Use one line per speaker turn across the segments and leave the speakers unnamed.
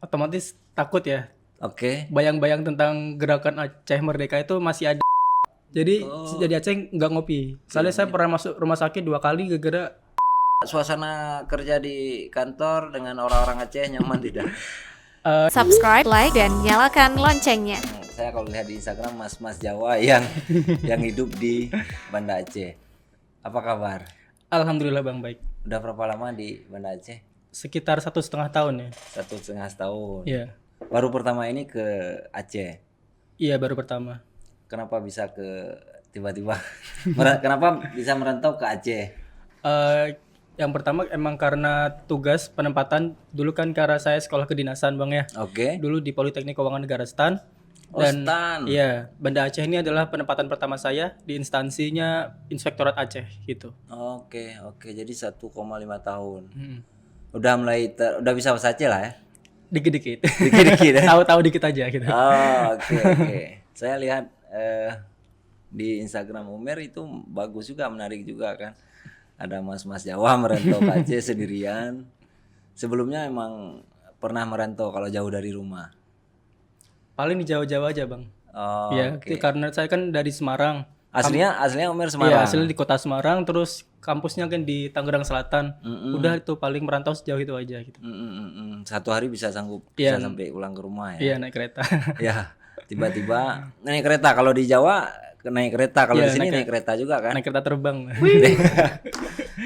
otomatis takut ya.
Oke.
Bayang-bayang tentang gerakan Aceh Merdeka itu masih ada. Jadi
Oh.
jadi Aceh nggak ngopi. Soalnya saya pernah masuk rumah sakit 2 kali gara-gara
Suasana kerja di kantor dengan orang-orang Aceh nyaman tidak?
Subscribe, like, dan nyalakan loncengnya.
Saya kalau lihat di Instagram mas-mas Jawa yang hidup di Banda Aceh. Apa kabar?
alhamdulillah Bang baik.
Udah berapa lama di Banda Aceh?
Sekitar 1,5 tahun ya.
1,5 tahun.
Iya.
Baru pertama ini ke Aceh.
Iya baru pertama.
Kenapa bisa tiba-tiba kenapa bisa merantau ke Aceh?
Yang pertama emang karena tugas penempatan dulu kan karena saya sekolah kedinasan Bang ya.
Oke.
Dulu di Politeknik Keuangan Negara STAN.
Oh, STAN.
Iya, Banda Aceh ini adalah penempatan pertama saya di instansinya Inspektorat Aceh gitu.
Oke. Jadi 1,5 tahun.
Hmm.
Udah bisa bahasa Aceh lah ya.
Dikit-dikit.
Dikit-dikit ya.
Tahu-tahu dikit aja gitu.
Oh, oke. Saya lihat di Instagram Umer itu bagus juga, menarik juga kan. Ada mas-mas Jawa merantau ke Aceh sendirian. Sebelumnya emang pernah merantau kalau jauh dari rumah.
Paling di Jawa-Jawa aja Bang.
Oh,
Ya, karena saya kan dari Semarang.
aslinya Umer
Iya,
Semarang.
aslinya di kota Semarang, terus kampusnya kan di Tangerang Selatan. Udah itu paling merantau sejauh itu aja gitu.
Satu hari bisa
Iya.
sampai pulang ke rumah ya.
Iya, naik kereta.
Ya, tiba-tiba naik kereta. Kalau di Jawa naik kereta, kalau
Iya,
di sini naik kereta juga kan.
naik kereta terbang.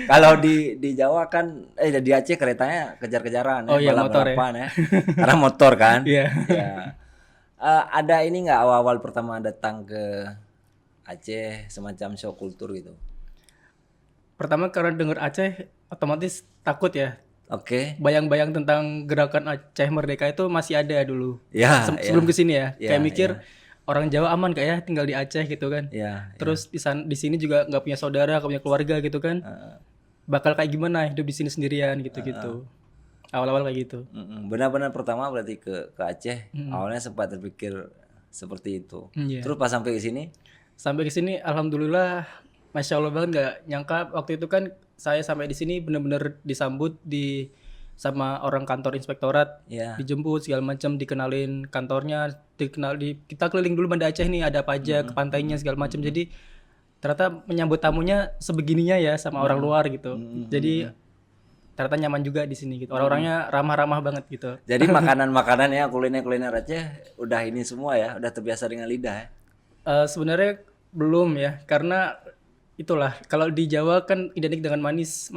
Kalau di Jawa kan di Aceh keretanya kejar-kejaran
Oh iya, motor ya.
balap-balapan ya. Karena motor kan.
Iya.
Ya. Ada ini nggak awal-awal pertama datang ke Aceh semacam show kultur gitu?
Pertama karena denger Aceh otomatis takut ya.
Oke.
Bayang-bayang tentang gerakan Aceh Merdeka itu masih ada dulu.
Ya.
Sebelum kesini ya.
Ya,
Kayak mikir orang Jawa aman kayak ya tinggal di Aceh gitu kan.
Ya.
Terus di sini juga nggak punya saudara, nggak punya keluarga gitu kan. Bakal kayak gimana hidup di sini sendirian gitu-gitu. Awal-awal kayak gitu.
Benar-benar pertama berarti ke Aceh. Awalnya sempat terpikir seperti itu.
Iya.
Terus pas sampai ke sini?
Sampai ke sini alhamdulillah Masya Allah banget, nggak nyangka waktu itu kan saya sampai di sini bener-bener disambut sama orang kantor inspektorat,
Ya.
dijemput segala macam, dikenalin kantornya, kita keliling dulu Banda Aceh nih ada apa aja, ke pantainya segala macam. Jadi ternyata menyambut tamunya sebegininya ya sama orang luar gitu. Jadi ternyata nyaman juga di sini gitu. Orang-orangnya ramah-ramah banget gitu.
Jadi makanan-makanan ya, kuliner-kuliner Aceh udah ini semua ya, udah terbiasa dengan lidah ya.
Sebenarnya belum ya, karena itulah kalau di Jawa kan identik dengan manis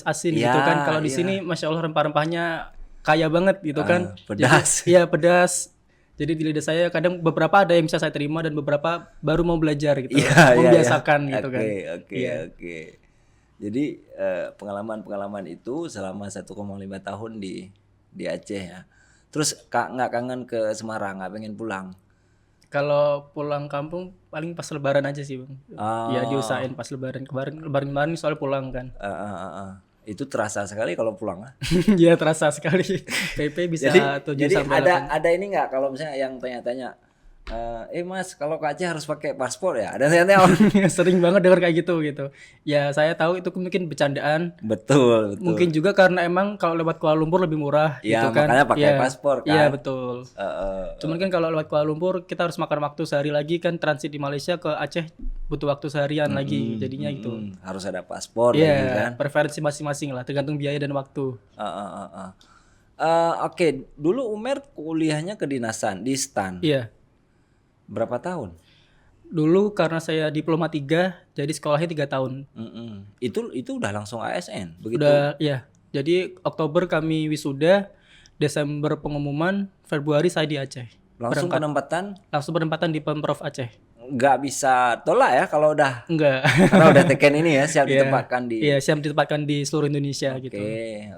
asin
Ya,
gitu kan. Kalau di
iya.
sini Masya Allah rempah-rempahnya kaya banget gitu kan.
pedas.
Iya pedas. Jadi di lidah saya kadang beberapa ada yang bisa saya terima dan beberapa baru mau belajar gitu.
Iya,
Membiasakan gitu kan.
Oke. Jadi pengalaman-pengalaman itu selama 1,5 tahun di Aceh ya. Terus nggak kangen ke Semarang, nggak pengen pulang?
Kalau pulang kampung paling pas lebaran aja sih Bang.
Oh.
Ya diusahain pas lebaran kemarin soalnya pulang kan.
Itu terasa sekali kalau pulang lah.
Iya terasa sekali. PP bisa 7
Jadi
sampai
ada ini nggak kalau misalnya yang tanya-tanya, Mas kalau ke Aceh harus pakai paspor ya? Ada tanya
Sering banget dengar kayak gitu. Ya saya tahu itu mungkin bercandaan.
betul.
Mungkin juga karena emang kalau lewat Kuala Lumpur lebih murah
Ya,
gitu kan.
makanya pakai
Iya.
paspor kan.
Iya betul. Cuman kan kalau lewat Kuala Lumpur kita harus makan waktu sehari lagi kan, transit di Malaysia ke Aceh butuh waktu seharian lagi jadinya gitu.
Harus ada paspor lagi kan.
Iya, preferensi masing-masing lah tergantung biaya dan waktu.
Oke, dulu Umer kuliahnya kedinasan di STAN.
Iya.
Berapa tahun?
Dulu karena saya diploma 3 jadi sekolahnya 3 tahun.
Itu udah langsung ASN begitu.
Udah ya. Jadi Oktober kami wisuda, Desember pengumuman, Februari saya di Aceh.
Langsung penempatan
Langsung penempatan di Pemprov Aceh.
nggak bisa tolak ya kalau udah
Enggak.
karena udah teken ini ya siap ditempatkan di.
Iya, siap ditempatkan di seluruh Indonesia gitu.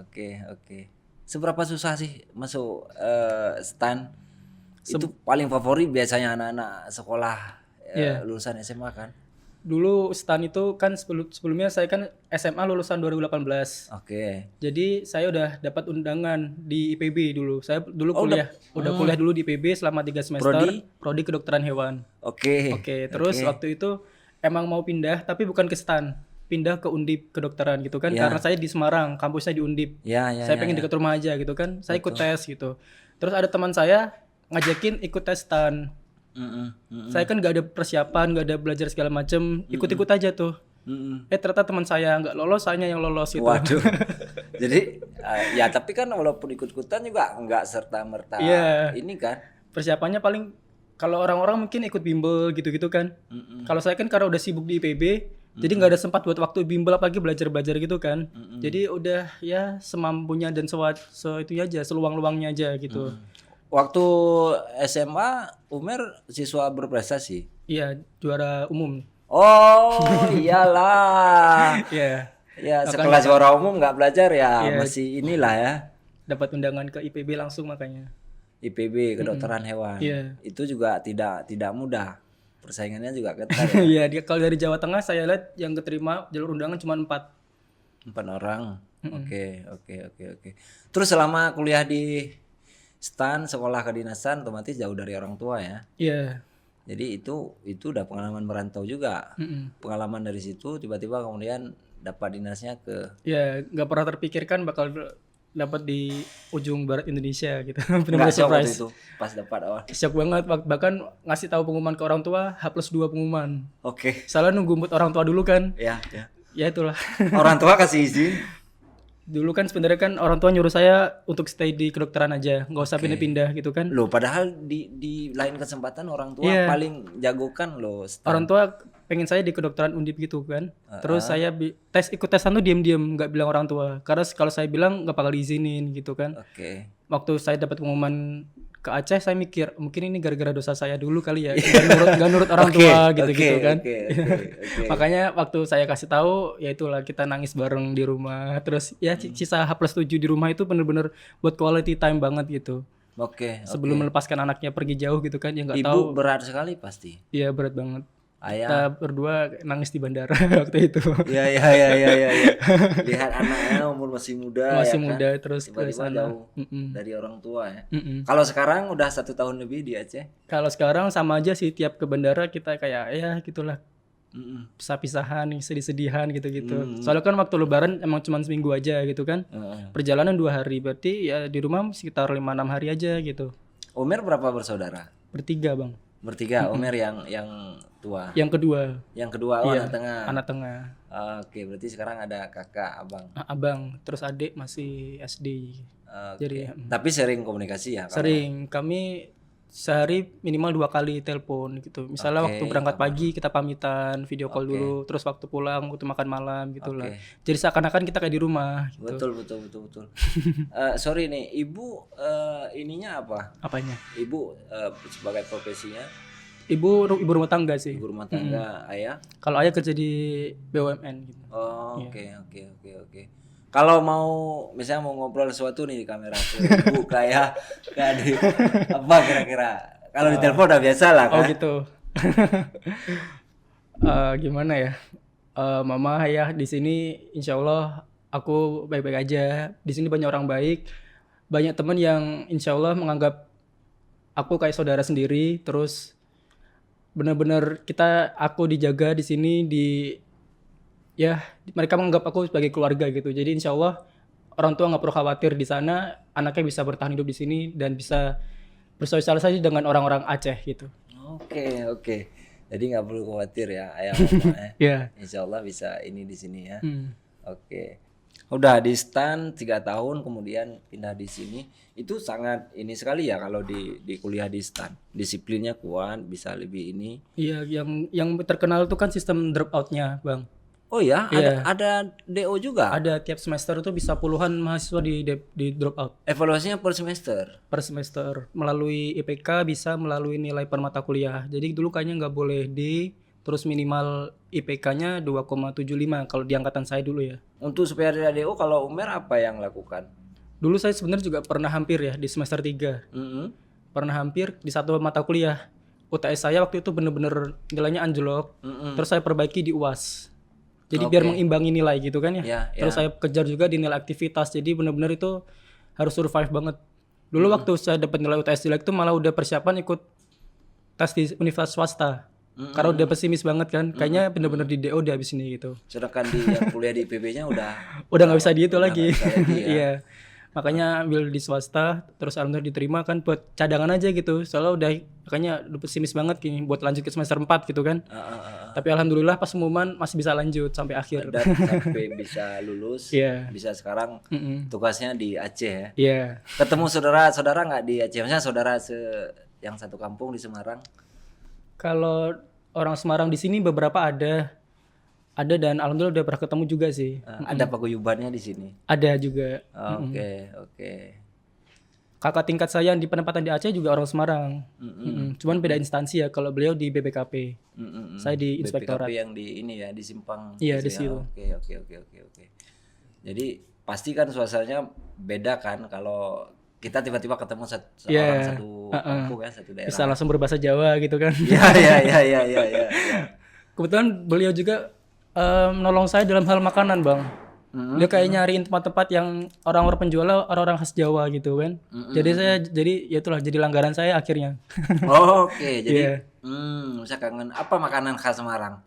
Oke. Seberapa susah sih masuk STAN? Itu paling favorit biasanya anak-anak sekolah lulusan SMA kan?
Dulu STAN itu kan sebelumnya saya kan SMA lulusan 2018.
Oke.
Jadi saya udah dapat undangan di IPB dulu. Saya dulu kuliah dulu di IPB selama 3 semester. Prodi kedokteran hewan.
Oke.
Terus waktu itu emang mau pindah tapi bukan ke STAN. Pindah ke Undip kedokteran gitu kan. Karena saya di Semarang, kampusnya di Undip.
Ya.
Saya pengen dekat rumah aja gitu kan. Saya ikut tes gitu. Terus ada teman saya ngajakin ikut tes STAN. Saya kan nggak ada persiapan, nggak ada belajar segala macem, ikut-ikut aja tuh. Ternyata teman saya nggak lolos, saya yang lolos gitu.
Waduh. Jadi ya tapi kan walaupun ikut-ikutan juga nggak serta-merta ini kan.
Persiapannya paling kalau orang-orang mungkin ikut bimbel gitu-gitu kan. Kalau saya kan karena udah sibuk di IPB, jadi nggak ada sempat buat waktu bimbel apalagi belajar-belajar gitu kan. Jadi udah ya semampunya dan itu aja, seluang-luangnya aja gitu.
Waktu SMA Umer siswa berprestasi.
Iya, juara umum.
Oh iyalah.
Iya.
Ya sekelas juara umum nggak belajar ya masih inilah ya.
Dapat undangan ke IPB langsung makanya.
IPB kedokteran hewan.
Iya.
Itu juga tidak mudah. Persaingannya juga ketat. Ya.
Iya, dia kalau dari Jawa Tengah saya lihat yang keterima jalur undangan cuma 4
orang. Oke. Terus selama kuliah di STAN, sekolah kedinasan, otomatis jauh dari orang tua ya.
Iya.
Jadi itu udah pengalaman merantau juga. Pengalaman dari situ tiba-tiba kemudian dapat dinasnya ke.
Ya, nggak pernah terpikirkan bakal dapat di ujung barat Indonesia gitu.
Benar-benar
surprise.
itu pas dapat awal.
Shock banget, bahkan ngasih tahu pengumuman ke orang tua H+2 pengumuman.
Oke.
Salah nunggu mood orang tua dulu kan.
Ya.
Ya itulah.
Orang tua kasih izin.
Dulu kan sebenarnya kan orang tua nyuruh saya untuk stay di kedokteran aja, nggak usah pindah-pindah gitu kan.
Loh, padahal di lain kesempatan orang tua paling jagokan loh.
Orang tua pengen saya di kedokteran Undip gitu kan. Terus saya ikut tesan tuh diam-diam, nggak bilang orang tua. Karena kalau saya bilang nggak bakal diizinin gitu kan.
Oke.
Waktu saya dapat pengumuman ke Aceh, saya mikir mungkin ini gara-gara dosa saya dulu kali ya, nggak nurut orang tua gitu-gitu kan. Makanya waktu saya kasih tahu, ya itulah kita nangis bareng di rumah. Terus ya sisa H+7 di rumah itu bener-bener buat quality time banget gitu.
Oke.
Sebelum melepaskan anaknya pergi jauh gitu kan, ya nggak
Ibu
tahu.
berat sekali pasti.
Iya berat banget.
Ayah.
Kita berdua nangis di bandara waktu itu.
Iya. Lihat anaknya umur masih muda.
Masih
ya
muda
kan?
terus ke
tiba-tiba
sana.
jauh dari orang tua ya. Kalau sekarang udah 1 tahun lebih di Aceh.
Kalau sekarang sama aja sih, tiap ke bandara kita kayak ya gitulah. Pisah-pisahan, sedih-sedihan gitu-gitu. Soalnya kan waktu lebaran emang cuma seminggu aja gitu kan. Perjalanan 2 hari, berarti ya di rumah sekitar 5-6 hari aja gitu.
Umer berapa bersaudara?
Bertiga bang.
Bertiga. Umer yang tua.
Yang kedua.
Yang kedua anak tengah.
Anak tengah.
Oke, berarti sekarang ada kakak, abang.
Abang, terus adik masih SD. Jadi
tapi sering komunikasi ya?
Sering. Kami sehari minimal 2 kali telepon gitu. Misalnya waktu berangkat pagi kita pamitan, video call dulu, terus waktu pulang, waktu makan malam gitu lah. Jadi seakan-akan kita kayak di rumah gitu.
Betul. Sorry nih, Ibu ininya apa?
Apanya?
Ibu sebagai profesinya?
Ibu rumah tangga sih.
Ibu rumah tangga, ayah?
Kalau ayah kerja di BUMN gitu.
Oh, oke. Kalau mau misalnya mau ngobrol sesuatu nih di kamera tuh, Ibu kayak adik apa kira-kira? Kalau di telepon udah biasa lah kan?
Oh gitu. Gimana ya? Mama, ayah di sini insya Allah aku baik-baik aja. Di sini banyak orang baik, banyak teman yang insya Allah menganggap aku kayak saudara sendiri. Terus benar-benar aku dijaga di sini ya mereka menganggap aku sebagai keluarga gitu. Jadi insya Allah orang tua nggak perlu khawatir di sana, anaknya bisa bertahan hidup di sini dan bisa bersosialisasi dengan orang-orang Aceh gitu.
Oke. Jadi nggak perlu khawatir ya ayah mama ya. Insya Allah bisa ini di sini ya. Oke. Udah di STAN 3 tahun kemudian pindah di sini. Itu sangat ini sekali ya kalau di kuliah di STAN. Disiplinnya kuat, bisa lebih ini.
Iya, yang terkenal itu kan sistem dropout-nya, Bang.
Oh ya, ada DO juga.
Ada tiap semester itu bisa puluhan mahasiswa di drop out.
Evaluasinya per semester.
Per semester melalui IPK bisa melalui nilai per mata kuliah. Jadi dulu kayaknya nggak boleh terus minimal IPK-nya 2,75 kalau di angkatan saya dulu ya.
Untuk supaya ada DO kalau Umer apa yang lakukan?
Dulu saya sebenarnya juga pernah hampir ya di semester 3. Pernah hampir di satu mata kuliah. UTS saya waktu itu bener-bener nilainya anjlok. Terus saya perbaiki di UAS. Jadi biar mengimbangi nilai gitu kan ya. Terus saya kejar juga di nilai aktivitas. Jadi benar-benar itu harus survive banget. Dulu waktu saya dapat nilai UTS jelek itu malah udah persiapan ikut tes di universitas swasta. Karena udah pesimis banget kan. Kayaknya benar-benar di DO di habis ini gitu.
Sedangkan yang kuliah di IPB-nya udah
nggak bisa di itu lagi. Iya. Makanya ambil di swasta, terus alhamdulillah diterima kan buat cadangan aja gitu. Soalnya udah pesimis banget gini buat lanjut ke semester 4 gitu kan. Tapi alhamdulillah pas pengumuman masih bisa lanjut sampai akhir.
Dan sampai bisa lulus,
Iya.
bisa sekarang tugasnya di Aceh ya.
Iya.
Ketemu saudara-saudara nggak di Aceh? Maksudnya saudara yang satu kampung di Semarang?
Kalau orang Semarang di sini beberapa ada dan alhamdulillah udah pernah ketemu juga sih.
Ada paguyubannya di sini.
Ada juga.
Oke.
Kakak tingkat saya yang di penempatan di Aceh juga orang Semarang. Cuman beda instansi ya. Kalau beliau di BPKP, saya di inspektorat.
BPKP yang di ini ya, di Simpang.
Iya,
gitu
di situ.
ya. Oke. Jadi pasti kan suasananya beda kan kalau kita tiba-tiba ketemu orang satu kampung ya, satu daerah.
Bisa langsung berbahasa Jawa gitu kan.
Iya.
Kebetulan beliau juga menolong saya dalam hal makanan, Bang. Dia kayak nyariin tempat-tempat yang orang-orang penjual orang-orang khas Jawa gitu kan. Jadi ya itulah jadi langganan saya akhirnya.
Oke, jadi saya kangen apa makanan khas Semarang?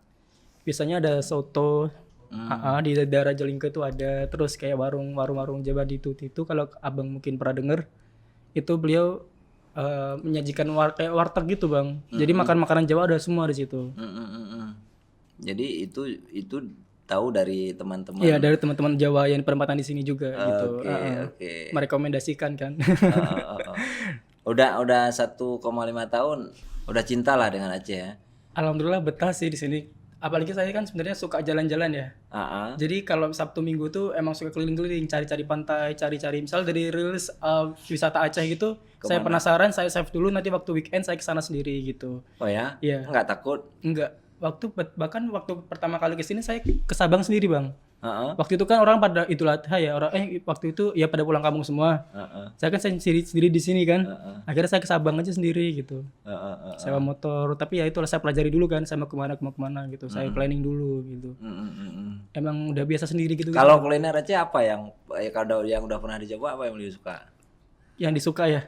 Biasanya ada soto. Di daerah Jalingke itu ada, terus kayak warung Jawa di itu kalau Abang mungkin pernah denger, itu beliau menyajikan kayak warteg gitu, Bang. Jadi makan makanan Jawa ada semua di situ.
Jadi itu tahu dari teman-teman.
Iya, dari teman-teman Jawa yang penempatan di sini juga gitu.
Oke.
Merekomendasikan kan.
Udah 1,5 tahun udah cinta lah dengan Aceh ya.
Alhamdulillah betah sih di sini. Apalagi saya kan sebenarnya suka jalan-jalan ya. Jadi kalau Sabtu Minggu tuh emang suka keliling-keliling, cari-cari pantai, cari-cari misal dari rilis wisata Aceh gitu. Saya penasaran, saya save dulu nanti waktu weekend saya kesana sendiri gitu.
Oh ya?
Iya.
Nggak takut?
Enggak. Bahkan waktu pertama kali kesini saya ke Sabang sendiri, Bang. Waktu itu kan orang pada Idul Adha ya, waktu itu ya pada pulang kampung semua. Saya kan sendiri di sini kan. Akhirnya saya ke Sabang aja sendiri gitu. Sewa motor, tapi ya itulah saya pelajari dulu kan, saya mau kemana gitu. Saya planning dulu gitu. Emang udah biasa sendiri gitu.
Kalau kuliner Aceh apa kalau yang udah pernah dicoba apa yang lebih suka?
Yang disuka ya?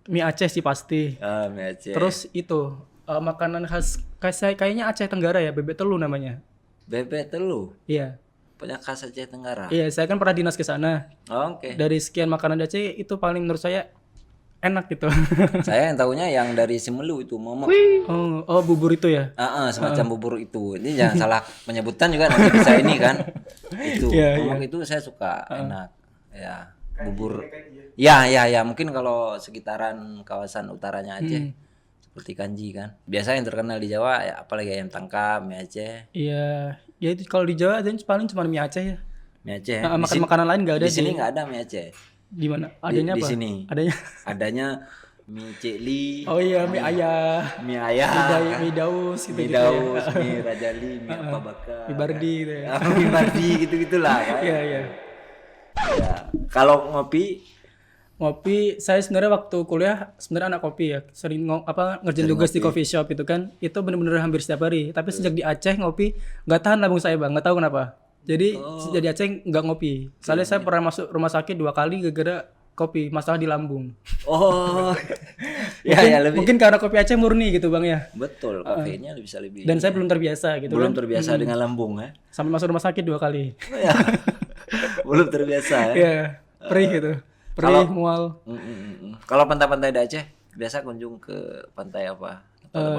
Mie Aceh sih pasti.
Mie Aceh.
Terus itu makanan khas kayaknya Aceh Tenggara ya, bebek telu namanya.
Bebek telu.
Iya.
Punya khas Aceh Tenggara.
Iya, saya kan pernah dinas ke sana.
Oke.
Dari sekian makanan di Aceh itu paling menurut saya enak gitu.
Saya yang tahunya yang dari Simelu itu momok.
Oh, bubur itu ya?
Semacam bubur itu. Ini jangan salah penyebutan juga nanti bisa ini kan. Itu momok itu saya suka, enak. Ya, bubur. Ya, mungkin kalau sekitaran kawasan utaranya Aceh seperti Kanji kan. Biasa yang terkenal di Jawa ya apalagi ayam tangkap, mie Aceh.
Iya, ya itu kalau di Jawa dan paling cuma mie Aceh ya.
Mie Aceh.
Makan makanan lain enggak ada
di sini nggak ada mie Aceh.
Di mana? Adanya
di
apa?
Di sini.
Adanya
mie cekli.
Oh iya, mie ayah.
Mie ayah.
Mie daus gitu.
Mie daus, mie rajali, mie apa bakar.
Mie bardi gitu ya.
Mie bardi gitu-gitulah kan.
Iya.
Ya. Kalau ngopi
saya sebenarnya waktu kuliah sebenarnya anak kopi ya, sering ngerjain tugas di coffee shop itu kan, itu bener-bener hampir setiap hari. Tapi sejak di Aceh ngopi nggak tahan lambung saya, Bang, nggak tahu kenapa. Jadi sejak di Aceh nggak ngopi. Soalnya saya pernah masuk rumah sakit 2 kali gara-gara kopi, masalah di lambung. Mungkin karena kopi Aceh murni gitu, Bang ya.
Betul, kafeinnya bisa lebih.
Dan saya belum terbiasa gitu.
Belum terbiasa dengan lambung ya.
Sampai masuk rumah sakit 2 kali.
Belum terbiasa ya.
Iya, perih gitu. Perih, mual.
Kalau pantai-pantai di Aceh biasa kunjung ke pantai apa?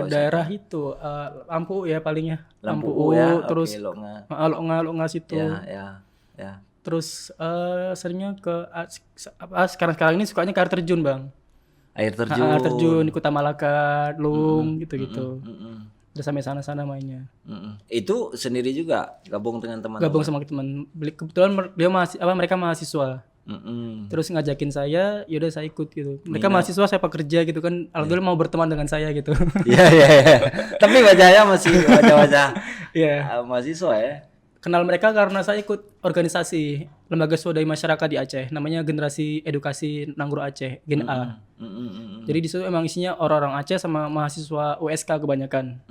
Daerah itu Lampu ya palingnya.
Lampu ya.
Terus Longa situ.
Ya.
Terus seringnya ke sekarang ini sukanya ke air terjun, Bang.
Air terjun.
Air terjun di Kuta Malaka, Lung gitu-gitu. Udah sampai sana-sana mainnya.
Itu sendiri juga gabung dengan teman-teman.
Gabung sama teman. Kebetulan mereka mahasiswa. Terus ngajakin saya, yaudah saya ikut gitu. Mereka mahasiswa, saya pekerja gitu kan. Alhamdulillah mau berteman dengan saya gitu.
Iya. Tapi wajahnya masih wajah-wajah mahasiswa ya.
Kenal mereka karena saya ikut organisasi lembaga swadaya masyarakat di Aceh, namanya Generasi Edukasi Nanggro Aceh, Gen A. Jadi di situ emang isinya orang-orang Aceh sama mahasiswa USK kebanyakan.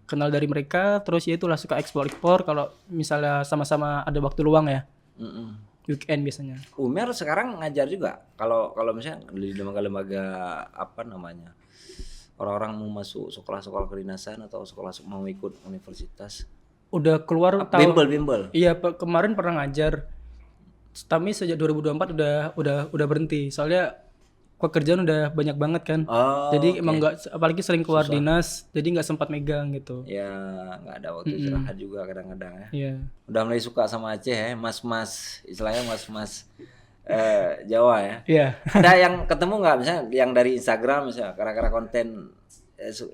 Kenal dari mereka, terus ya itulah suka ekspor kalau misalnya sama-sama ada waktu luang ya. Weekend biasanya.
Umer sekarang ngajar juga. Kalau misalnya di lembaga-lembaga apa namanya, orang-orang mau masuk sekolah-sekolah kedinasan atau sekolah mau ikut universitas.
Udah keluar
bimbel.
Iya, kemarin pernah ngajar. Tapi sejak 2024 udah berhenti. Soalnya pekerjaan udah banyak banget kan.
Oh,
Jadi emang nggak, apalagi sering keluar dinas, jadi nggak sempat megang gitu.
Ya nggak ada waktu istirahat juga kadang-kadang ya.
Iya.
Udah mulai suka sama Aceh ya, mas-mas, istilahnya mas-mas Jawa ya.
Iya.
Ada yang ketemu nggak misalnya yang dari Instagram misalnya karena konten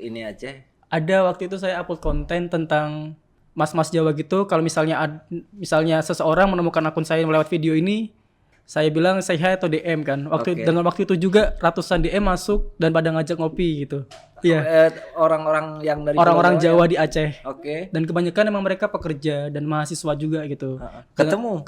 ini Aceh?
Ada waktu itu saya upload konten tentang mas-mas Jawa gitu. Kalau misalnya seseorang menemukan akun saya lewat video ini, saya bilang say hi atau DM kan. Dengan waktu itu juga ratusan DM masuk dan pada ngajak ngopi gitu. Iya.
Orang-orang yang dari
Orang-orang
Pulau
Jawa di Aceh.
Oke.
Dan kebanyakan emang mereka pekerja dan mahasiswa juga gitu.
Ketemu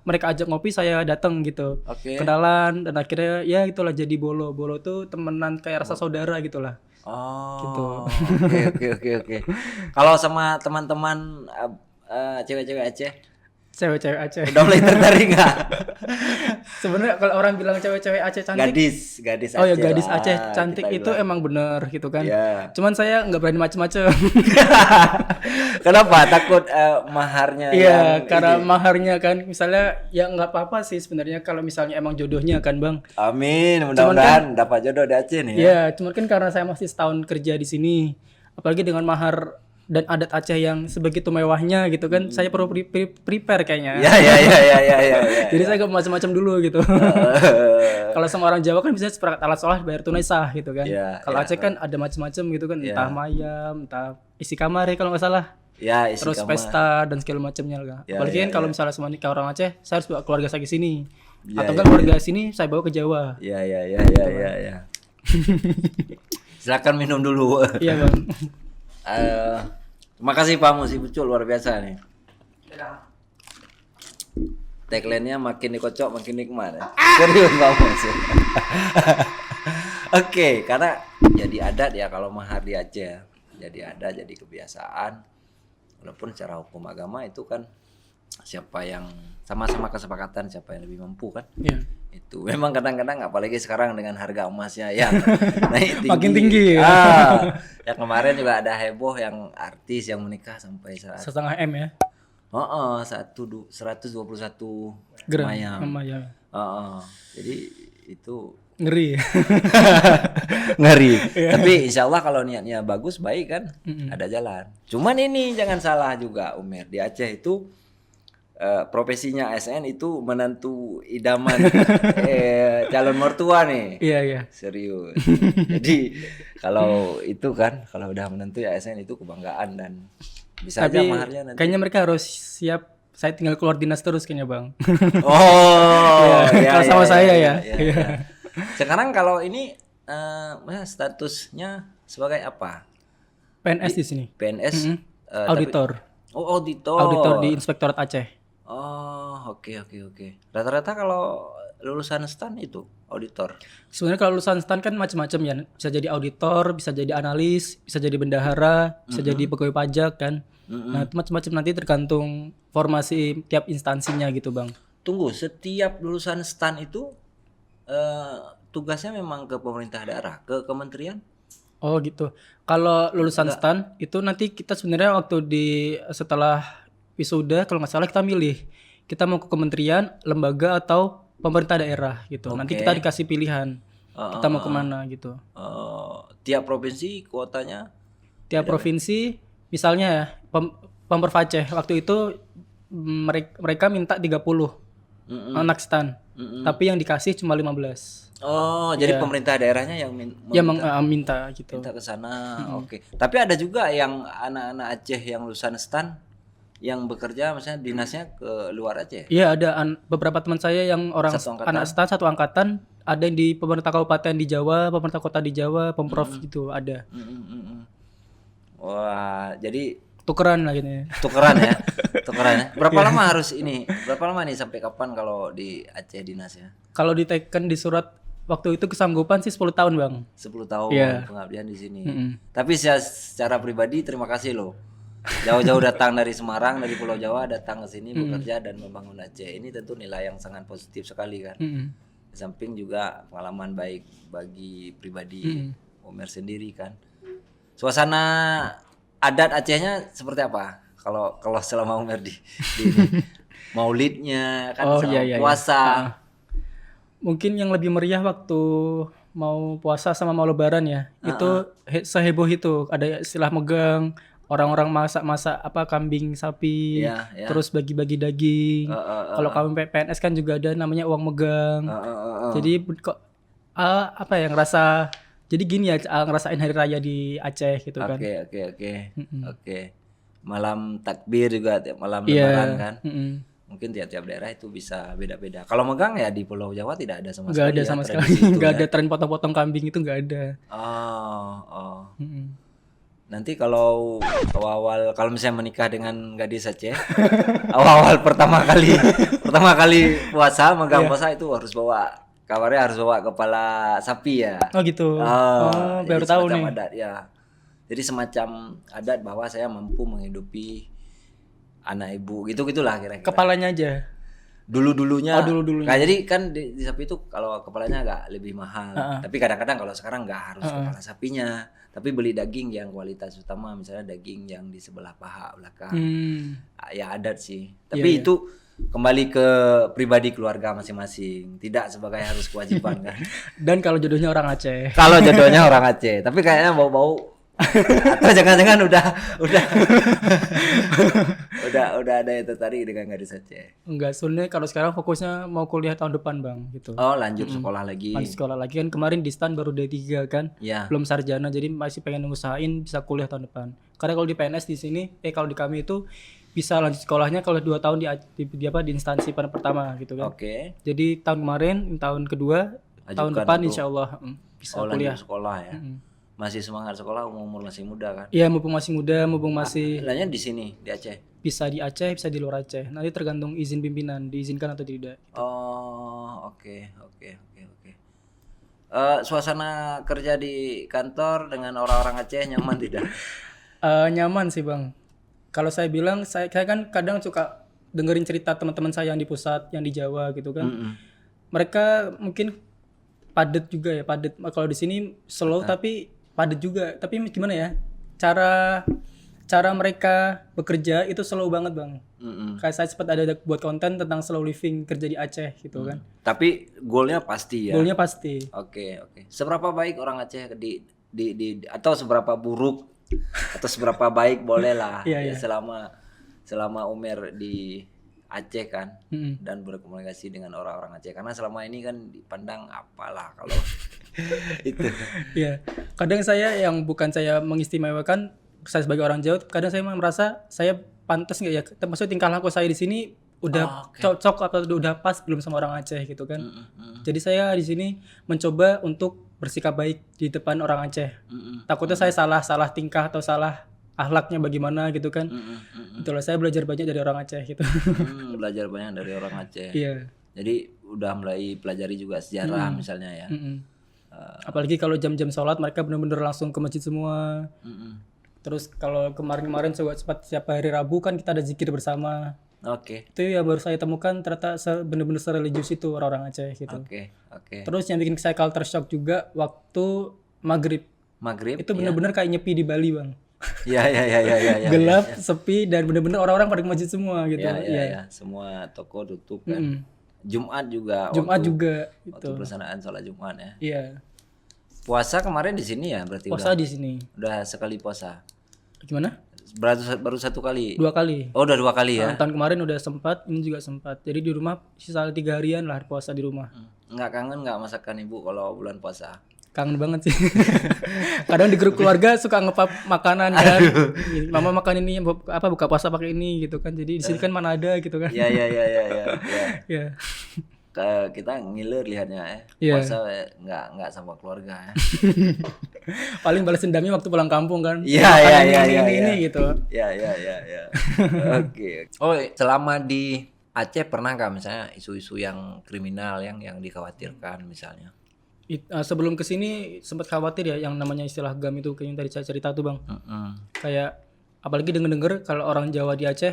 Mereka ajak ngopi, saya datang gitu.
Oke.
Kenalan dan akhirnya ya itulah jadi bolo. Bolo tuh temenan kayak rasa saudara gitulah.
Oh, oke. Kalau sama teman-teman cewek-cewek Aceh,
Cewek-cewek Aceh.
udah mulai tertarik nggak?
Sebenarnya kalau orang bilang cewek-cewek Aceh cantik,
Gadis
oh ya
Aceh
gadis
lah,
Aceh cantik
kita
itu
bilang.
emang bener gitu kan.
Iya.
Cuman saya nggak berani macem-macem.
Kenapa? Takut maharnya
Iya,
yang
karena
ini?
maharnya kan, misalnya ya nggak apa-apa sih sebenarnya kalau misalnya emang jodohnya kan bang.
Amin, mudah-mudahan dapat jodoh di Aceh nih ya.
Iya, cuman kan karena saya masih setahun kerja di sini, apalagi dengan mahar dan adat Aceh yang sebegitu mewahnya gitu kan, saya perlu prepare kayaknya.
Ya.
Jadi saya nggak macam-macam dulu gitu. Kalau sama orang Jawa kan bisa seperangkat alat sholat bayar tunai sah gitu kan.
Iya,
Kalau Aceh kan ada macam-macam gitu kan, entah mayam, entah isi kamar ya kalau nggak salah.
Ya, isi
Terus
kamar.
pesta dan segala macamnya lah.
Ya,
Apalagi
ya,
kan kalau misalnya semua nikah orang Aceh, saya harus bawa keluarga saya ke sini.
Ya,
Atau kan keluarga sini saya bawa ke Jawa.
Ya. Silakan minum dulu.
Iya bang.
Terima kasih Pak Musi Pucul, luar biasa nih. Tagline-nya makin dikocok makin nikmat ya. Serius Pak Mus. Oke, karena jadi adat ya kalau mahar di Aceh. Jadi adat, jadi kebiasaan. Walaupun secara hukum agama itu kan siapa yang sama-sama kesepakatan siapa yang lebih mampu kan.
Iya.
Itu memang kadang-kadang apalagi sekarang dengan harga emasnya yang naik tinggi.
Makin tinggi ya.
Ya kemarin juga ada heboh yang artis yang menikah sampai saat
1,5 M ya.
121
Gram.
mayam.
Mayam.
Jadi itu
Ngeri.
ngeri. Tapi insya Allah kalau niatnya bagus baik kan ada jalan. Cuman ini jangan salah juga Umer, di Aceh itu profesinya ASN itu menantu idaman calon mertua nih.
Iya.
Serius. Jadi kalau itu kan kalau udah menantu ya ASN itu kebanggaan dan bisa aja
Tapi
maharnya nanti.
kayaknya mereka harus siap. Saya tinggal keluar dinas terus kayaknya bang.
Oh,
Kalau sama saya ya.
Iya. Sekarang kalau ini statusnya sebagai apa?
PNS di sini.
PNS
Auditor.
Auditor.
Auditor di Inspektorat Aceh.
Oh, oke. Rata-rata kalau lulusan STAN itu auditor.
Sebenarnya kalau lulusan STAN kan macam-macam ya. Bisa jadi auditor, bisa jadi analis, bisa jadi bendahara, bisa jadi pegawai pajak kan. Nah, itu macam-macam nanti tergantung formasi tiap instansinya gitu, Bang.
Tunggu, setiap lulusan STAN itu tugasnya memang ke pemerintah daerah, ke kementerian?
Oh, gitu. Kalau lulusan STAN itu nanti kita sebenarnya waktu setelah wisuda kalau nggak salah kita milih. Kita mau ke kementerian, lembaga atau pemerintah daerah gitu. Nanti kita dikasih pilihan. Kita mau kemana gitu.
Tiap provinsi kuotanya?
Tiap provinsi misalnya ya Pemprov Aceh waktu itu mereka minta 30 anak STAN. Tapi yang dikasih cuma 15.
Oh, jadi pemerintah daerahnya yang
minta gitu.
Minta ke sana. Oke. Tapi ada juga yang anak-anak Aceh yang lulusan STAN yang bekerja misalnya dinasnya ke luar Aceh.
Iya, ada beberapa teman saya yang orang anak STAN satu angkatan, ada yang di pemerintah kabupaten di Jawa, pemerintah kota di Jawa, Pemprov gitu ada.
Wah, jadi
Tukeran lah gitu ya.
Tukeran ya. Berapa lama harus ini? Berapa lama nih sampai kapan kalau di Aceh dinasnya?
Kalau diteken di surat waktu itu kesanggupan sih 10 tahun, Bang.
10 tahun pengabdian di sini. Tapi secara pribadi terima kasih loh. Jauh-jauh datang dari Semarang, dari Pulau Jawa datang ke sini bekerja dan membangun Aceh. Ini tentu nilai yang sangat positif sekali kan. Di samping juga pengalaman baik bagi pribadi Umer sendiri kan. Suasana adat Acehnya seperti apa? Kalau selama Umer di ini. Maulidnya kan
Oh,
sama
iya, iya, iya.
puasa.
Mungkin yang lebih meriah waktu mau puasa sama mau lebaran ya. Itu seheboh itu. Ada istilah megang, orang-orang masak-masak apa kambing sapi,
Iya, ya.
terus bagi-bagi daging. Kalau kamu PNS kan juga ada namanya uang megang. Jadi kok apa ya ngerasa jadi gini ya ngerasain hari raya di Aceh gitu kan.
Oke. Malam takbir juga tiap malam
Iya.
lebaran kan.
Mm-mm.
Mungkin tiap-tiap daerah itu bisa beda-beda. Kalau megang ya di Pulau Jawa tidak ada sama
Nggak
sekali
ada
ya
sama sekali.
tradisi itu
Nggak
ya.
ada tren potong-potong kambing itu nggak ada.
Oh.
Mm-mm.
Nanti kalau awal-awal kalau misalnya menikah dengan gadis Aceh, awal-awal pertama kali puasa megang puasa itu harus bawa kabarnya harus bawa kepala sapi ya.
Oh gitu.
Jadi
Baru tahu
semacam
nih.
adat ya. Jadi semacam adat bahwa saya mampu menghidupi anak ibu gitulah kira-kira.
Kepalanya aja.
Dulu-dulunya.
Oh, dulu-dulunya.
Nah, jadi kan di sapi itu kalau kepalanya agak lebih mahal. Tapi kadang-kadang kalau sekarang nggak harus kepala sapinya, tapi beli daging yang kualitas utama, misalnya daging yang di sebelah paha belakang. Ya adat sih. Tapi itu kembali ke pribadi keluarga masing-masing, tidak sebagai harus kewajiban kan.
Dan kalau jodohnya orang Aceh.
Kalau jodohnya orang Aceh, tapi kayaknya bau-bau atau jangan-jangan udah ada yang tertarik dengan gadis Aceh.
Enggak, sebenarnya kalau sekarang fokusnya mau kuliah tahun depan bang gitu.
Oh lanjut sekolah lagi.
Lanjut sekolah lagi kan kemarin di STAN baru D3 kan.
Ya.
Belum sarjana jadi masih pengen ngusahain bisa kuliah tahun depan. Karena kalau di PNS di sini kalau di kami itu bisa lanjut sekolahnya kalau 2 tahun di instansi pertama gitu kan.
Oke.
Jadi tahun kemarin, tahun kedua, tahun depan insyaallah bisa kuliah.
Lanjut sekolah ya. Masih semangat sekolah, umur masih muda kan.
Iya, mumpung masih muda, mumpung masih
Lainnya di sini di Aceh.
bisa di Aceh, bisa di luar Aceh. Nanti tergantung izin pimpinan, diizinkan atau tidak.
Oh, oke. Suasana kerja di kantor dengan orang-orang Aceh nyaman tidak?
Nyaman sih bang. Kalau saya bilang, saya kan kadang suka dengerin cerita teman-teman saya yang di pusat, yang di Jawa gitu kan. Mereka mungkin padat juga ya, padat. Kalau di sini slow tapi padat juga. Tapi gimana ya? Cara mereka bekerja itu slow banget bang. Kayak saya sempat ada buat konten tentang slow living kerja di Aceh gitu kan.
Tapi goalnya pasti ya.
Goalnya pasti.
Oke. Seberapa baik orang Aceh di atau seberapa buruk atau seberapa baik boleh lah
Iya.
selama Umer di Aceh kan dan berkomunikasi dengan orang-orang Aceh karena selama ini kan dipandang apalah kalau itu.
Iya. Kadang saya yang bukan saya mengistimewakan saya sebagai orang Jawa, kadang saya merasa saya pantas nggak ya? Maksudnya tingkah laku saya di sini udah cocok atau udah pas belum sama orang Aceh gitu kan? Jadi saya di sini mencoba untuk bersikap baik di depan orang Aceh. Takutnya saya salah tingkah atau salah akhlaknya bagaimana gitu kan? Itulah saya belajar banyak dari orang Aceh gitu.
Belajar banyak dari orang Aceh.
Iya.
Jadi udah mulai pelajari juga sejarah misalnya ya.
Apalagi kalau jam-jam sholat mereka benar-benar langsung ke masjid semua. Terus kalau kemarin-kemarin sempat setiap hari Rabu kan kita ada zikir bersama.
Oke.
Itu yang baru saya temukan ternyata benar-benar sereligius itu orang-orang Aceh gitu.
Oke.
Terus yang bikin saya culture shock juga waktu maghrib. Itu benar-benar kayak nyepi di Bali bang.
Ya.
Gelap, sepi dan benar-benar orang-orang pada ke masjid semua gitu.
Ya. Semua toko tutup kan. Jumat juga.
Waktu
waktu pelaksanaan sholat Jumat ya.
Iya.
Puasa kemarin di sini ya berarti
Puasa di sini.
Udah sekali puasa.
Gimana?
Baru 1 kali.
2 kali.
Oh, udah 2 kali ya.
Tahun kemarin udah sempat, ini juga sempat. Jadi di rumah sisa 3 harian lah puasa di rumah.
Nggak kangen nggak masakan ibu kalau bulan puasa?
Kangen banget sih. Kadang di grup keluarga suka ngepap makanan kan. Mama makan ini buka puasa pakai ini gitu kan. Jadi di sini kan mana ada gitu kan.
Iya.
Iya.
Kita ngiler lihatnya ya. Puasa nggak sama keluarga ya.
Paling balas dendamnya waktu pulang kampung kan.
Iya.
Ini gitu.
Iya. Oke. Oh, selama di Aceh pernah nggak misalnya isu-isu yang kriminal yang dikhawatirkan misalnya?
Sebelum kesini sempat khawatir ya yang namanya istilah GAM itu kayak yang tadi saya cerita tuh bang. Kayak apalagi denger kalau orang Jawa di Aceh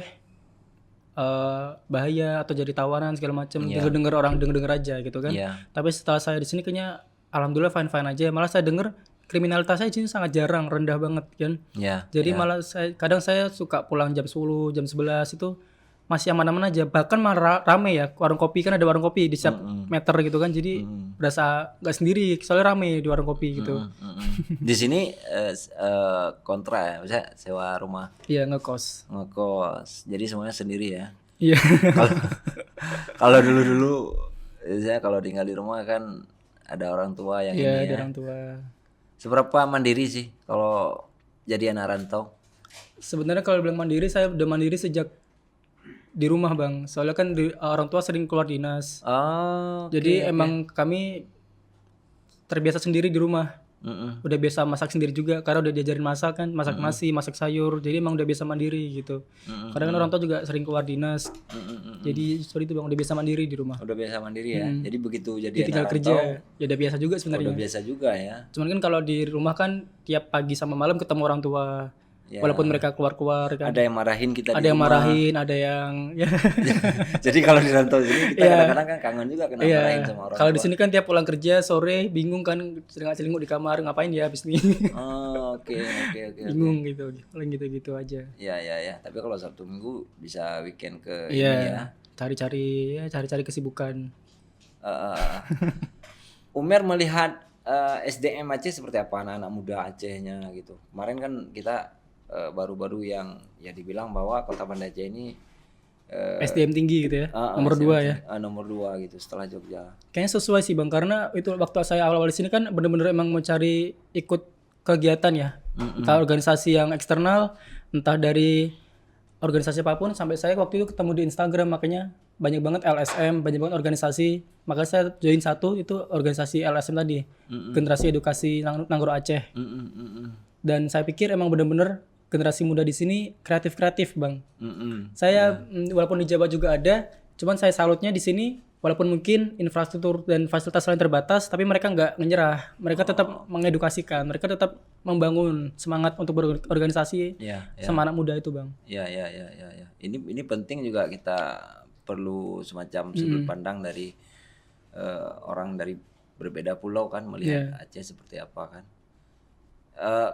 bahaya atau jadi tawanan segala macam. Denger aja gitu kan. Tapi setelah saya di sini kayaknya alhamdulillah fine aja. Malah saya denger kriminalitas saya di sini sangat jarang, rendah banget kan. Jadi malah kadang saya suka pulang jam 10, jam 11 itu masih aman-aman aja. Bahkan malah rame ya, warung kopi kan ada warung kopi di setiap meter gitu kan, jadi berasa nggak sendiri, soalnya rame di warung kopi gitu.
Di sini kontra ya, misalnya sewa rumah,
Iya, ngekos.
jadi semuanya sendiri ya.
Iya.
Kalau dulu saya kalau tinggal di rumah kan ada orang tua yang
Iya,
ini
ada
ya.
orang tua.
Seberapa mandiri sih kalau jadi anak rantau?
Sebenarnya kalau bilang mandiri, saya udah mandiri sejak di rumah bang. Soalnya kan orang tua sering keluar dinas.
Oh,
Jadi emang kami terbiasa sendiri di rumah.
Mm-mm.
Udah biasa masak sendiri juga karena udah diajarin masak kan, masak nasi, masak sayur. Jadi emang udah biasa mandiri gitu. Kadang kan orang tua juga sering keluar dinas. Jadi seperti itu bang, udah biasa mandiri di rumah.
Udah biasa mandiri ya. Jadi begitu jadi
Dia tinggal
anak
kerja,
rantau
ya udah biasa juga sebenarnya.
udah biasa juga ya.
Cuman kan kalau di rumah kan tiap pagi sama malam ketemu orang tua.
Ya.
Walaupun mereka keluar-keluar kan.
Ada yang marahin kita
Ada
di
yang
rumah.
marahin, ada yang ya.
Jadi kalau di rantau sini kita
Iya.
kadang-kadang kan kangen juga kena marahin sama orang
Kalau
tua.
di sini kan tiap pulang kerja sore bingung kan, celingak-celinguk di kamar, ngapain dia habis ini.
Oh, oke.
Bingung gitu. Paling gitu-gitu aja.
Ya. Tapi kalau Sabtu Minggu bisa weekend ke
Iya.
ini ya.
Cari-cari kesibukan.
Umer melihat SDM Aceh seperti apa, anak-anak muda Acehnya gitu. Kemarin kan kita baru-baru yang ya dibilang bahwa Kota Banda Aceh ini
SDM tinggi gitu ya. Nomor 2 ya.
Nomor 2 gitu setelah Jogja.
Kayaknya sesuai sih Bang, karena itu waktu saya awal-awal di sini kan bener-bener emang mau cari ikut kegiatan ya. Entah organisasi yang eksternal, entah dari organisasi apapun. Sampai saya waktu itu ketemu di Instagram, makanya banyak banget LSM, banyak banget organisasi. Makanya saya join satu, itu organisasi LSM tadi, Generasi Edukasi Nanggro Aceh. Dan saya pikir emang bener-bener generasi muda di sini kreatif Bang. Saya walaupun di Jawa juga ada, cuman saya salutnya di sini walaupun mungkin infrastruktur dan fasilitas lain terbatas, tapi mereka nggak menyerah. Mereka tetap mengedukasikan, mereka tetap membangun semangat untuk berorganisasi sama anak muda itu Bang.
Ya. Ini penting juga, kita perlu semacam sudut pandang dari orang dari berbeda pulau kan, melihat Aceh seperti apa kan.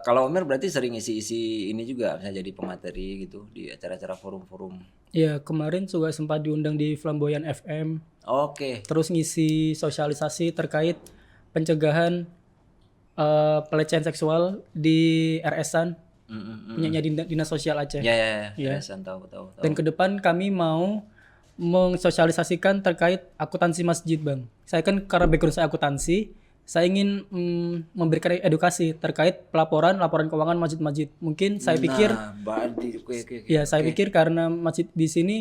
Kalau Omer berarti sering isi ini juga, misalnya jadi pemateri gitu di acara-acara forum-forum.
Iya, kemarin juga sempat diundang di Flamboyan FM.
Oke.
Terus ngisi sosialisasi terkait pencegahan pelecehan seksual di RS-an, punyanya Dinas Sosial Aceh.
Ya.
Iya.
Tahu.
Dan ke depan kami mau mensosialisasikan terkait akuntansi masjid Bang. Saya kan karena background saya akuntansi, saya ingin memberikan edukasi terkait laporan keuangan masjid-masjid. Mungkin saya pikir, saya pikir karena masjid di sini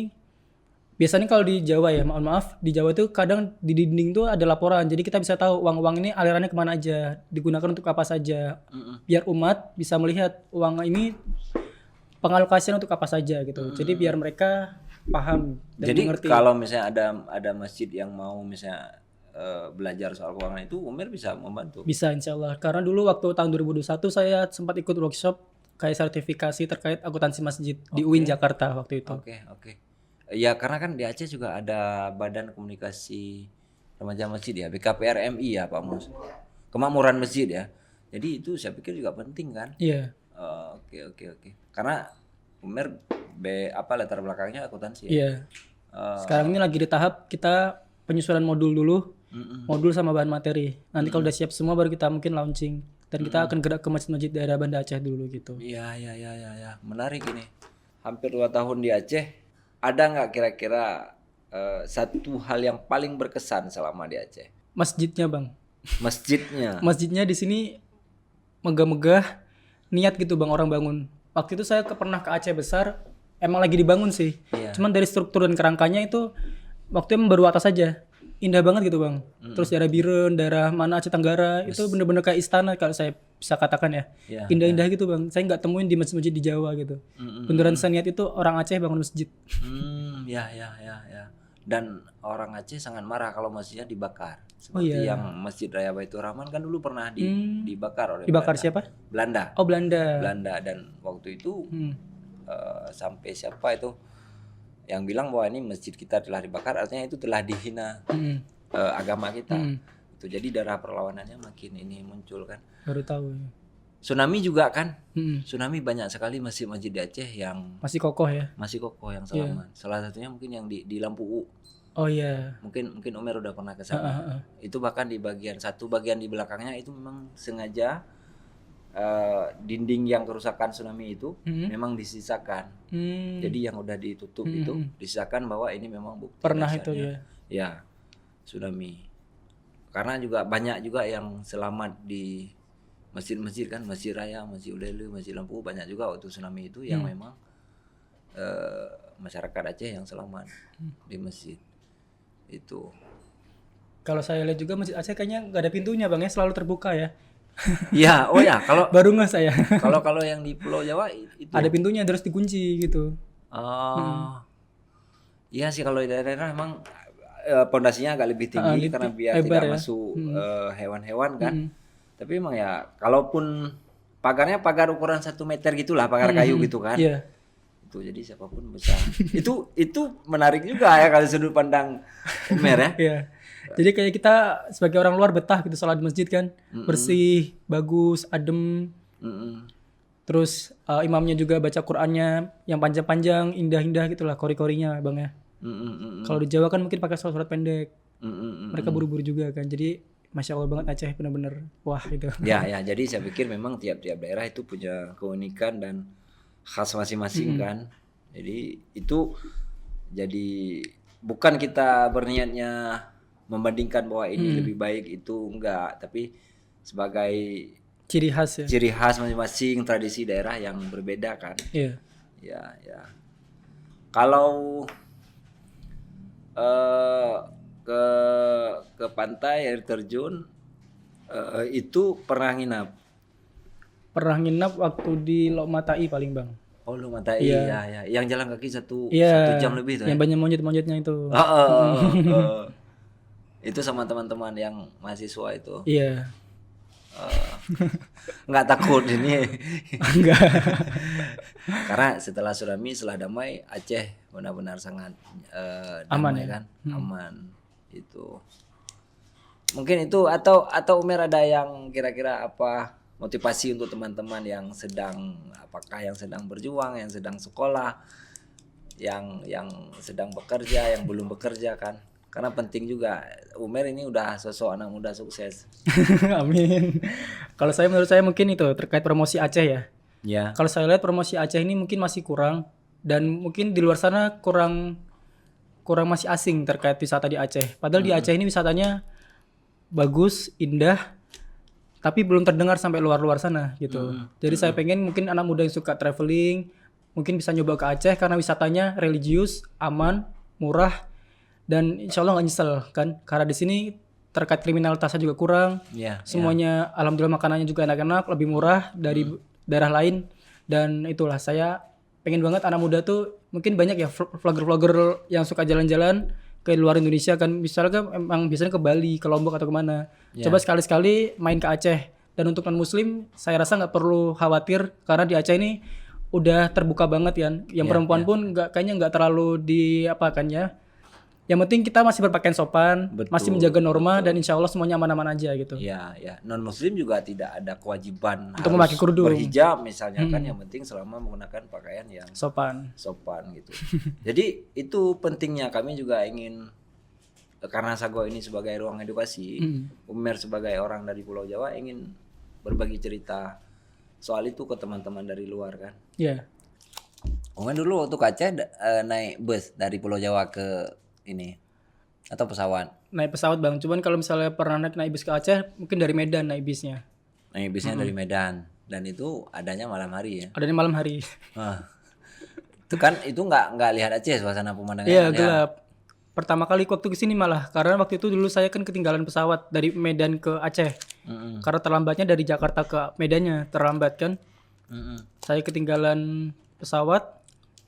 biasanya kalau di Jawa ya, mohon maaf, di Jawa tuh kadang di dinding tuh ada laporan. Jadi kita bisa tahu uang-uang ini alirannya kemana aja, digunakan untuk apa saja. Biar umat bisa melihat uang ini pengalokasian untuk apa saja gitu. Jadi biar mereka paham dan
jadi
mengerti.
Kalau misalnya ada masjid yang mau misalnya belajar soal keuangan itu, Umer bisa membantu.
Bisa insya Allah. Karena dulu waktu tahun 2021 saya sempat ikut workshop kayak sertifikasi terkait akuntansi masjid di UIN Jakarta waktu itu.
Oke. Ya karena kan di Aceh juga ada Badan Komunikasi Remaja Masjid ya, BKPRMI ya Pak Mus. Kemakmuran masjid ya. Jadi itu saya pikir juga penting kan.
Iya.
Oke. Karena Umer latar belakangnya akuntansi ya.
Iya. Sekarang ini lagi di tahap kita penyusunan modul dulu. Modul sama bahan materi. Nanti kalau udah siap semua baru kita mungkin launching. Dan kita akan gerak ke masjid-masjid daerah Banda Aceh dulu gitu.
Iya. Menarik ini. Hampir 2 tahun di Aceh. Ada nggak kira-kira satu hal yang paling berkesan selama di Aceh?
Masjidnya Bang.
Masjidnya
di sini megah-megah, niat gitu Bang orang bangun. Waktu itu saya pernah ke Aceh Besar, emang lagi dibangun sih.
Iya.
Cuman dari struktur dan kerangkanya itu waktu itu baru atas saja. Indah banget gitu Bang. Terus daerah Biren, daerah mana Aceh Tenggara, itu bener-bener kayak istana kalau saya bisa katakan ya. Indah-indah gitu Bang. Saya nggak temuin di masjid-masjid di Jawa gitu. Beneran seniat itu orang Aceh bangun masjid.
Ya. Dan orang Aceh sangat marah kalau masjidnya dibakar. Seperti yang Masjid Raya Baitur Rahman kan dulu pernah dibakar oleh
Dibakar
Belanda.
siapa?
Belanda.
Oh Belanda.
Dan waktu itu sampai siapa itu yang bilang bahwa ini masjid kita telah dibakar, artinya itu telah dihina agama kita. Itu jadi darah perlawanannya makin ini muncul kan.
Baru tahu.
Tsunami juga kan.
Mm-mm.
Tsunami banyak sekali masjid-masjid di Aceh yang
Masih kokoh ya.
masih kokoh yang selamat. Salah satunya mungkin yang di Lampu U.
Oh iya.
Mungkin Umer udah pernah ke sana. Itu bahkan di bagian di belakangnya itu memang sengaja dinding yang kerusakan tsunami itu memang disisakan. Jadi yang udah ditutup itu disisakan bahwa ini memang bukti
Pernah itu
dasarnya. Ya, tsunami. Karena juga banyak juga yang selamat di masjid-masjid kan, Masjid Raya, Masjid Ulele, Masjid Lampu, banyak juga waktu tsunami itu yang memang masyarakat Aceh yang selamat di masjid itu.
Kalau saya lihat juga Masjid Aceh kayaknya nggak ada pintunya bang ya, selalu terbuka ya.
Ya, oh ya, kalau
Baru nggak saya.
kalau yang di Pulau Jawa itu
Ada pintunya terus dikunci gitu.
oh. Iya sih kalau di daerah memang pondasinya agak lebih tinggi karena biar
lebar
tidak
ya.
masuk hewan-hewan kan. Tapi memang ya kalaupun pagarnya pagar ukuran 1 meter gitulah, pagar kayu gitu kan.
Iya.
Itu jadi siapapun bisa. itu menarik juga ya kalau sudut pandang Umer ya.
Iya. Jadi kayak kita sebagai orang luar betah gitu sholat di masjid kan, bersih, bagus, adem. Terus imamnya juga baca Qur'annya yang panjang-panjang, indah-indah gitulah kori-korinya bang ya. Kalau di Jawa kan mungkin pakai surat pendek. Mereka buru-buru juga kan. Jadi Masya Allah banget Aceh benar-benar wah gitu.
Ya, jadi saya pikir memang tiap-tiap daerah itu punya keunikan dan khas masing-masing kan. Jadi itu jadi bukan kita berniatnya membandingkan bahwa ini lebih baik itu enggak, tapi sebagai
Ciri khas ya.
ciri khas masing-masing tradisi daerah yang berbeda kan.
Iya.
Ya. Kalau ke pantai air terjun itu pernah nginap.
Pernah nginap waktu di Lok Matai paling bang.
Oh lu Matai ya. Yang jalan kaki satu jam lebih tuh.
Yang banyak monyet-monyetnya itu.
Itu sama teman-teman yang mahasiswa itu.
Iya.
Nggak takut ini.
Enggak.
Karena setelah tsunami, setelah damai, Aceh benar-benar sangat
Aman
damai
ya?
kan, aman itu. Mungkin itu atau Umer ada yang kira-kira apa motivasi untuk teman-teman yang sedang berjuang, yang sedang sekolah, yang sedang bekerja, yang belum bekerja kan? Karena penting juga Umer ini udah sosok anak muda sukses.
Amin. Kalau menurut saya mungkin itu terkait promosi Aceh ya.
Ya.
Kalau saya lihat promosi Aceh ini mungkin masih kurang dan mungkin di luar sana kurang masih asing terkait wisata di Aceh. Padahal di Aceh ini wisatanya bagus, indah, tapi belum terdengar sampai luar sana gitu. Jadi saya pengen mungkin anak muda yang suka traveling mungkin bisa nyoba ke Aceh karena wisatanya religius, aman, murah, dan insya Allah nggak nyesel kan. Karena di sini terkait kriminalitasnya juga kurang. Semuanya alhamdulillah makanannya juga enak-enak, lebih murah dari daerah lain. Dan itulah saya pengen banget anak muda tuh mungkin banyak ya vlogger-vlogger yang suka jalan-jalan ke luar Indonesia kan, misalnya emang biasanya ke Bali, ke Lombok atau kemana. Coba sekali-sekali main ke Aceh. Dan untuk non Muslim saya rasa nggak perlu khawatir karena di Aceh ini udah terbuka banget ya. Yang perempuan pun kayaknya nggak terlalu diapakan ya. Yang penting kita masih berpakaian sopan, masih menjaga norma dan insya Allah semuanya aman-aman aja gitu.
Ya. Non Muslim juga tidak ada kewajiban
untuk memakai kerudung,
berhijab misalnya kan, yang penting selama menggunakan pakaian yang sopan gitu. Jadi itu pentingnya, kami juga ingin, karena Sago ini sebagai ruang edukasi, Umer sebagai orang dari Pulau Jawa ingin berbagi cerita soal itu ke teman-teman dari luar kan.
Iya.
Umer dulu waktu ke Aceh naik bus dari Pulau Jawa ke ini atau pesawat?
Naik pesawat bang, cuman kalau misalnya pernah naik bis ke Aceh mungkin dari Medan naik bisnya.
Naik bisnya dari Medan dan itu adanya malam hari ya?
Adanya malam hari.
Itu kan itu nggak lihat Aceh suasana pemandangan.
Iya gelap. Pertama kali waktu kesini malah karena waktu itu dulu saya kan ketinggalan pesawat dari Medan ke Aceh. Karena terlambatnya dari Jakarta ke Medannya terlambat kan. Saya ketinggalan pesawat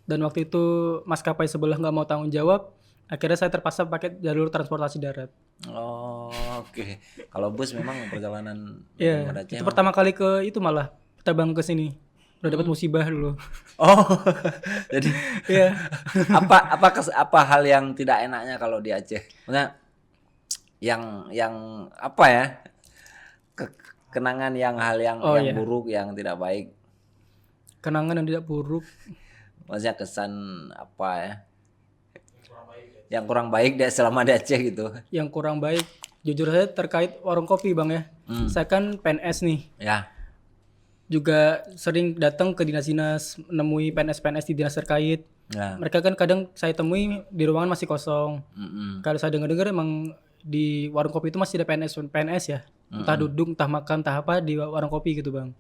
dan waktu itu maskapai sebelah nggak mau tanggung jawab. Akhirnya saya terpaksa pakai jalur transportasi darat.
Oh, oke. Kalau bus memang perjalanan
Aceh. Itu pertama kali ke itu malah terbang ke sini. Udah dapat musibah dulu.
Oh. Jadi apa hal yang tidak enaknya kalau di Aceh? Maksudnya yang apa ya? kenangan yang hal yang
iya.
buruk, yang tidak baik.
Kenangan yang tidak buruk.
Maksudnya kesan apa ya? Yang kurang baik deh selama di Aceh gitu.
Yang kurang baik, jujur saya terkait warung kopi Bang ya. Saya kan PNS nih.
Ya.
Juga sering datang ke dinas-dinas, menemui PNS-PNS di dinas terkait.
Ya.
Mereka kan kadang saya temui di ruangan masih kosong. Kalau saya dengar-dengar emang di warung kopi itu masih ada PNS ya. Entah duduk, entah makan, entah apa di warung kopi gitu Bang.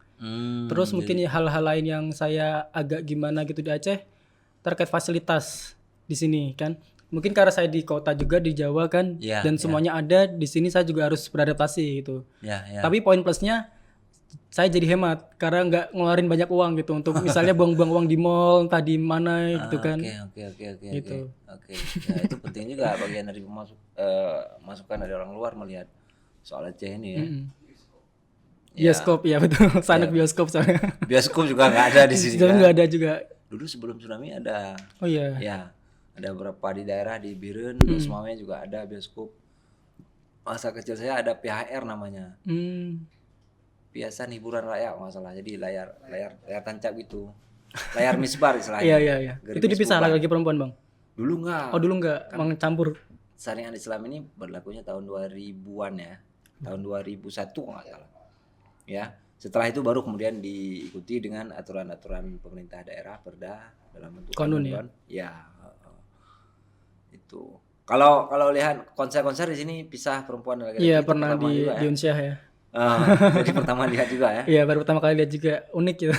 Terus mungkin hal-hal lain yang saya agak gimana gitu di Aceh terkait fasilitas di sini kan. Mungkin karena saya di kota juga di Jawa kan, dan semuanya ada di sini, saya juga harus beradaptasi gitu. Tapi poin plusnya saya jadi hemat karena nggak ngeluarin banyak uang gitu untuk misalnya buang-buang uang di mall entah di mana gitu kan.
Oke. Ya, itu penting juga bagian dari masukan dari orang luar melihat soal Aceh ini ya.
Bioskop ya betul, sanak bioskop soalnya.
Bioskop juga nggak ada di sini.
Nggak ada juga.
Dulu sebelum tsunami ada.
Oh iya.
Ya, ada beberapa di daerah di Biren, semuanya juga ada bioskop. Masa kecil saya ada PHR namanya. Biasa hiburan rakyat nggak salah. Jadi layar tancap gitu. Layar misbar istilahnya.
Iya. Itu dipisah lagi perempuan Bang.
Dulu nggak.
Oh dulu nggak, Bang campur.
Syariat Islam ini berlakunya tahun 2000-an ya. Tahun 2001 nggak salah. Ya. Setelah itu baru kemudian diikuti dengan aturan-aturan pemerintah daerah, perda dalam bentuk
Konun ya.
Ya. Itu. Kalau lihat konser-konser di sini pisah perempuan dan laki-laki.
Iya, pernah di Unsyah ya.
Jadi pertama lihat juga ya.
Iya, baru pertama kali lihat juga, unik gitu.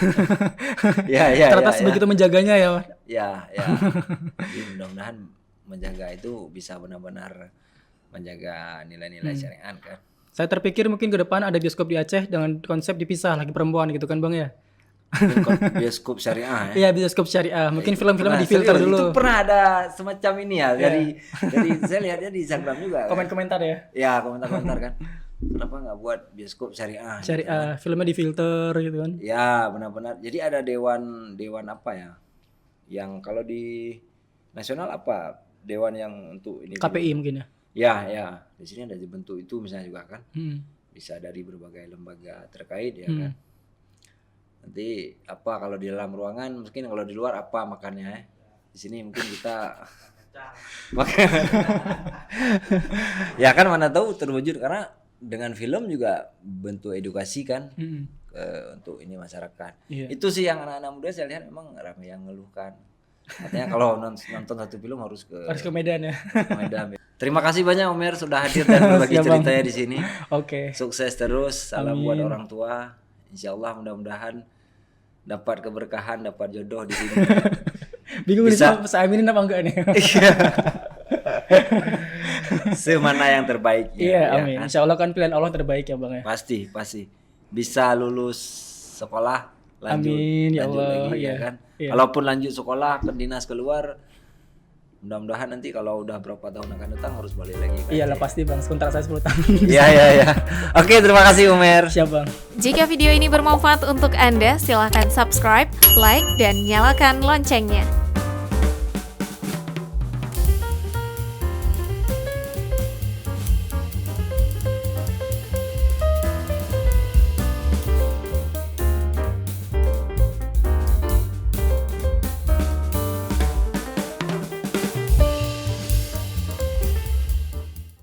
Iya.
Ternyata sebegitu menjaganya ya.
Ya. Jadi mudah-mudahan menjaga itu bisa benar-benar menjaga nilai-nilai syariat kan.
Saya terpikir mungkin ke depan ada bioskop di Aceh dengan konsep dipisah lagi perempuan gitu kan Bang ya.
Bioskop syariah ya.
Iya, bioskop syariah. Mungkin film-filmnya difilter dulu.
Itu pernah ada semacam ini ya. Jadi saya lihatnya di Instagram juga.
Komen-komentar ya.
Ya, komentar-komentar kan. Kenapa nggak buat bioskop syariah?
Syariah, filmnya difilter gitu kan.
Ya, benar-benar. Jadi ada dewan apa ya? Yang kalau di nasional apa? Dewan yang untuk ini.
KPI mungkin ya.
Ya. Di sini ada dibentuk itu misalnya juga kan. Bisa dari berbagai lembaga terkait ya kan. Nanti apa kalau di dalam ruangan, mungkin kalau di luar apa makannya ya. Di sini mungkin kita makan. Ya kan mana tahu terwujud karena dengan film juga bentuk edukasi kan untuk ini masyarakat. Itu sih yang anak-anak muda saya lihat memang ramai yang ngeluhkan. Katanya kalau nonton satu film harus ke
Medan ya.
Medan. Terima kasih banyak Omer sudah hadir dan berbagi ceritanya di sini.
Oke.
Sukses terus, salam buat orang tua. Insyaallah mudah-mudahan dapat keberkahan, dapat jodoh di sini.
Bingung bisa aminin apa enggak nih?
Semana yang terbaik ya.
Iya, amin. Kan? Insyaallah kan pilihan Allah terbaik ya Bang ya.
Pasti. Bisa lulus sekolah, lanjut
Allah,
lagi ya kan. Iya. Kalaupun lanjut sekolah ke dinas keluar, mudah-mudahan nanti kalau udah berapa tahun akan datang harus balik lagi kan.
Iyalah pasti Bang, kontrak saya 10 tahun.
Iya. Oke, terima kasih Umer.
Siap Bang.
Jika video ini bermanfaat untuk Anda, silahkan subscribe, like, dan nyalakan loncengnya.